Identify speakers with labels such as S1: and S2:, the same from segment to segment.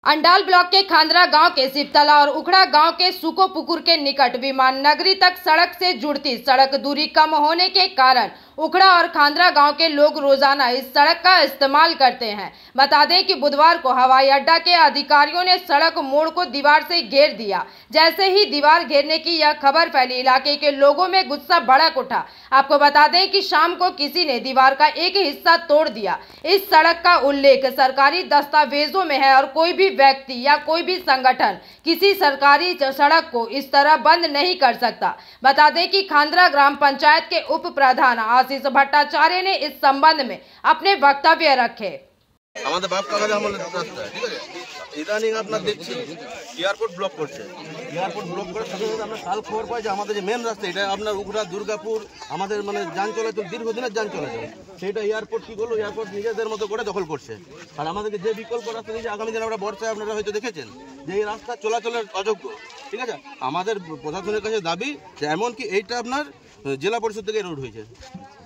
S1: Andal block के खांदरा गांव के सिपतला और उखड़ा गांव के सुकोपुकुर के निकट विमान नगरी तक सड़क से जुड़ती सड़क दूरी कम होने के कारण उखड़ा और खांदरा गांव के लोग रोजाना इस सड़क का इस्तेमाल करते हैं। बता दें कि बुधवार को हवाई अड्डा के अधिकारियों ने सड़क मोड़ को दीवार से घेर दिया। जैसे ही दीवार घेरने की यह खबर फैली, इलाके के लोगों में गुस्सा भड़क उठा। आपको बता दें कि शाम को किसी ने दीवार का एक हिस्सा तोड़ दिया। इस सड़क का उल्लेख सरकारी दस्तावेजों में है और कोई भी व्यक्ति या कोई भी संगठन किसी सरकारी सड़क को इस तरह बंद नहीं कर सकता। बता दें कि खांदरा ग्राम पंचायत के उप प्रधान आशीष भट्टाचार्य ने इस संबंध में अपने वक्तव्य रखे।
S2: ইদানিং আপনার দেখছি এয়ারপোর্ট ব্লক করছে, এয়ারপোর্ট ব্লক করার সাথে সাথে আমরা কাল খবর পাই যে আমাদের যে মেন রাস্তা এটা আপনার উখড়া দুর্গাপুর আমাদের মানে যান চলাচল দীর্ঘদিনের যান চলাচল সেটা এয়ারপোর্ট কি করলো, এয়ারপোর্ট নিজেদের মতো করে দখল করছে। আর আমাদেরকে যে বিকল্প রাস্তা দিয়েছে আগামী দিনে আমরা বর্ষায় আপনারা হয়তো দেখেছেন যে এই রাস্তা চলাচলের অযোগ্য। ঠিক আছে, আমাদের প্রশাসনের কাছে দাবি যে এমনকি এইটা আপনার জেলা পরিষদ থেকে রোড হয়েছে।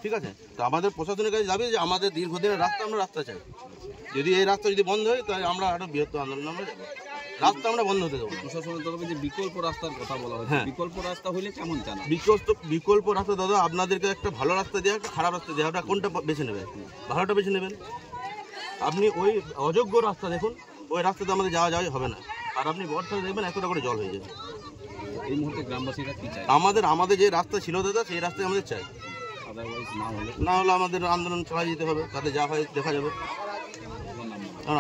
S2: ঠিক আছে, তো আমাদের প্রশাসনের কাছে দাবি যে আমাদের দীর্ঘদিনের রাস্তা আমরা রাস্তা চাই। যদি এই রাস্তা যদি বন্ধ হয় তাহলে আমরা আরো বৃহত্তর আন্দোলন আমরা যাবো। রাস্তা আমরা বন্ধ হতে দেবো।
S3: প্রশাসনের তরফে যে বিকল্প রাস্তার কথা বলা হচ্ছে, বিকল্প রাস্তা হলে কেমন চান?
S2: বিকল্প রাস্তা দাদা আপনাদেরকে একটা ভালো রাস্তা দেওয়া একটা খারাপ রাস্তা দেওয়া, কোনটা বেছে নেবেন? ভালোটা বেছে নেবেন। আপনি ওই অযোগ্য রাস্তা দেখুন, ওই রাস্তাতে আমাদের যাওয়া হবে না। আর আপনি বর্ষায় দেখবেন এতটা করে জল হয়ে যাবে।
S3: এই মুহূর্তে গ্রামবাসীরা কি চায়?
S2: আমাদের যে রাস্তা ছিল দাদা সেই রাস্তায় আমাদের চাই। না হলে আমাদের আন্দোলন চালিয়ে যেতে হবে, তাতে যা হয় দেখা যাবে।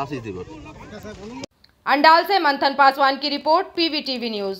S2: आशीष दिवस।
S1: अंडाल से मंथन पासवान की रिपोर्ट, PVTV न्यूज।